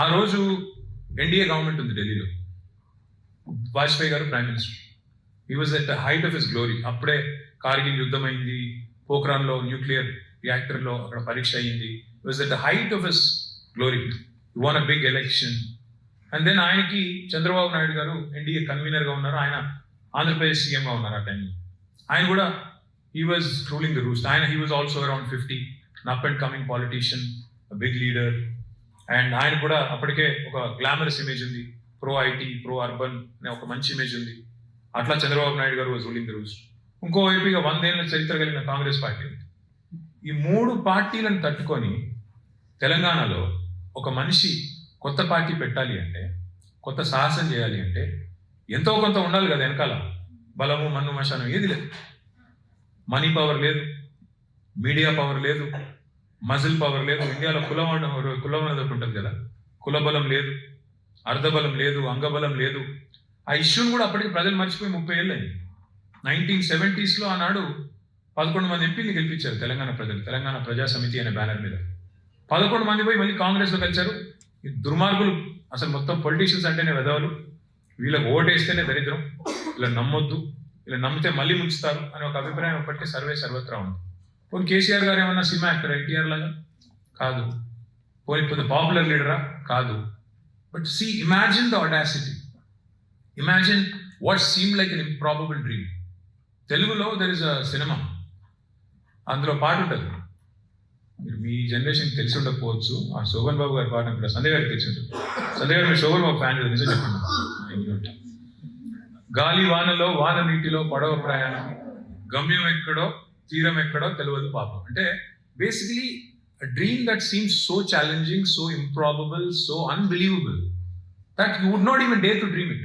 ఆ రోజు NDA government ఉంది ఢిల్లీలో, వాజ్పేయి గారు prime minister. He was at the height of his glory. అప్పుడే కార్గిల్ యుద్ధం అయింది, పోఖ్రాన్లో న్యూక్లియర్ రియాక్టర్లో అక్కడ పరీక్ష అయింది. He was at the height of his glory. He won a big election. And then ఆయనకి చంద్రబాబు నాయుడు గారు ఎన్డీఏ కన్వీనర్గా ఉన్నారు, ఆయన ఆంధ్రప్రదేశ్ సీఎంగా ఉన్నారు ఆ టైంలో. ఆయన కూడా he was ruling the roost. He was also around 50, an up and coming politician, a big leader. And ఆయన కూడా అప్పటికే ఒక గ్లామరస్ ఇమేజ్ ఉంది, ప్రో ఐటీ, ప్రో అర్బన్ అనే ఒక మంచి ఇమేజ్ ఉంది. అట్లా చంద్రబాబు నాయుడు గారు వాజ్ రూలింగ్ ద రూస్ట్. ఇంకోవైపు ఇక 100 ఏళ్ల చరిత్ర కలిగిన కాంగ్రెస్ పార్టీ ఉంది. ఈ 3 పార్టీలను తట్టుకొని తెలంగాణలో ఒక మనిషి కొత్త పార్టీ పెట్టాలి అంటే, కొత్త సాహసం చేయాలి అంటే ఎంతో కొంత ఉండాలి కదా వెనకాల. బలము, మన్ను, మశానం ఏది లేదు. మనీ పవర్ లేదు, మీడియా పవర్ లేదు, మజిల్ పవర్ లేదు. ఇండియాలో కులం అనేది ఒకటి ఉంటుంది కదా, కులబలం లేదు, అర్ధబలం లేదు, అంగబలం లేదు. ఆ ఇష్యూని కూడా అప్పటికి ప్రజలు మర్చిపోయి 30 ఏళ్ళు అయింది. 1970s ఆనాడు 11 మంది ఎంపీని గెలిపించారు తెలంగాణ ప్రజలు, తెలంగాణ ప్రజా సమితి అనే బ్యానర్ మీద. 11 మంది పోయి మళ్ళీ కాంగ్రెస్లో కలిశారు. ఈ దుర్మార్గులు అసలు మొత్తం పొలిటీషియన్స్ అంటేనే వెధవలు, వీళ్ళకి ఓటేస్తేనే దరిద్రం, ఇలా నమ్మొద్దు, ఇలా నమ్మితే మళ్ళీ ముంచుతారు అనే ఒక అభిప్రాయం ఇప్పటికే సర్వత్రా ఉంది. పోనీ కేసీఆర్ గారు ఏమన్నా సినిమా యాక్టర్ ఎన్టీఆర్ లాగా? కాదు. పోనీ పాపులర్ లీడరా? కాదు. But see, imagine the audacity, imagine what seem like an improbable dream. తెలుగులో దర్ ఇస్ అ సినిమా, అందులో పాట ఉంటుంది, మీరు మీ జనరేషన్ తెలిసి ఉండకపోవచ్చు. ఆ శోభన్ బాబు గారి పాట కూడా సంజయ్ గారికి తెలిసి ఉంటుంది. సంజయ్ గారు మీరు శోభన్ బాబు ఫ్యాన్ కదా, నిజం చెప్పండి. గాలి వానలో, వాన నీటిలో పడవ ప్రయాణం, గమ్యం ఎక్కడో తీరం ఎక్కడో తెలియదు పాపం. అంటే basically a dream that seems so challenging, so improbable, so unbelievable that you would not even dare to dream it.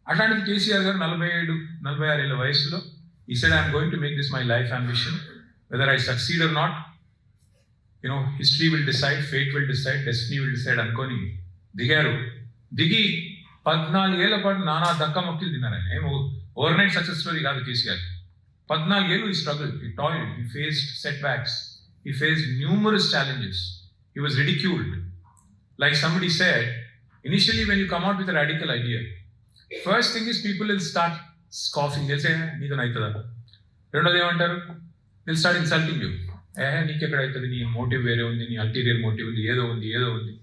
అట్లాంటిది కేసీఆర్ గారు 47-46 ఏళ్ళ వయసులో he said, I am going to make this my life ambition, whether I succeed or not, history will decide, fate will decide, destiny will decide అనుకొని దిగారు. దిగి 14 ఏళ్ల పాటు నానా దక్క మొక్కలు తిన్నారు. ఆయన ఓవర్ నైట్ సక్సెస్ స్టోరీ కాదు కేసీఆర్. 14 ఏళ్ళు ఈ స్ట్రగుల్, ఈ టాయిల్, ఈ faced set backs, he faced numerous challenges. He was ridiculed. Like somebody said, initially when you come out with a radical idea, first thing is people will start scoffing. They'll say, needo naittada. Rendodi emantaru? They'll start insulting you. Neeke ekkada aitadi, nee motive vere undi, nee ulterior motive undi, edo undi.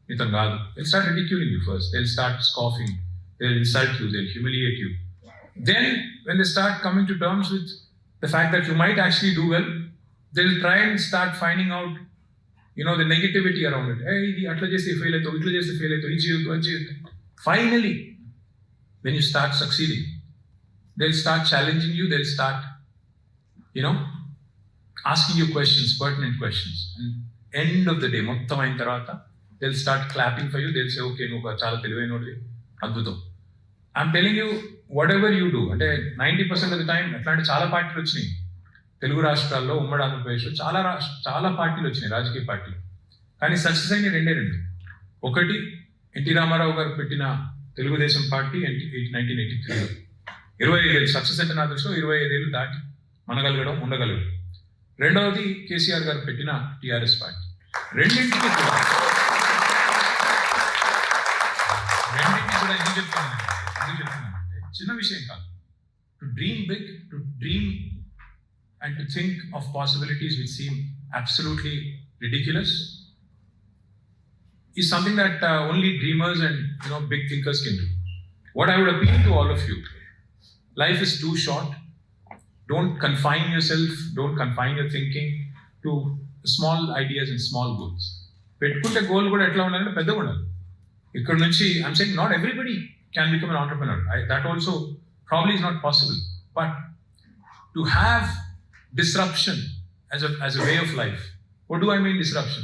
Neetam gaadu. They'll start ridiculing you first. They'll start scoffing. They'll insult you. They'll humiliate you. Then when they start coming to terms with the fact that you might actually do well, they'll try and start finding out, the negativity around it. Hey, atla cheste fail aito, itla cheste fail aito, iji. Finally, when you start succeeding, they'll start challenging you. They'll start, asking you questions, pertinent questions. And end of the day, mottam ayin tarvata, they'll start clapping for you. They'll say, okay, nuvu chaala తెలివైనోడివి, అద్భుతం. I'm telling you, whatever you do, అంటే 90% of the time అట్లాంటి చాలా పార్టీలు వచ్చినాయి తెలుగు రాష్ట్రాల్లో, ఉమ్మడి ఆంధ్రప్రదేశ్లో చాలా పార్టీలు వచ్చినాయి, రాజకీయ పార్టీలు. కానీ సక్సెస్ అయిన 2. ఒకటి ఎన్టీ రామారావు గారు పెట్టిన తెలుగుదేశం పార్టీ 1983లో 25 ఏళ్ళు సక్సెస్ అంటే నా దృష్టిలో 25 ఏళ్ళు దాటి ఉండగలగడం. రెండవది కేసీఆర్ గారు పెట్టిన టీఆర్ఎస్ పార్టీ. రెండింటికి కూడా ఎందుకు చెప్తున్నానంటే చిన్న విషయం కాదు. To dream big, to dream and to think of possibilities which seem absolutely ridiculous is something that only dreamers and big thinkers can do. What I would appeal to all of you, life is too short. Don't confine yourself, don't confine your thinking to small ideas and small goals. Pettukunte goal kuda etla undalante peddaga undaలి. Ikkada nunchi I'm saying not everybody can become an entrepreneur. That also probably is not possible. But to have disruption as a way of life. What do I mean disruption?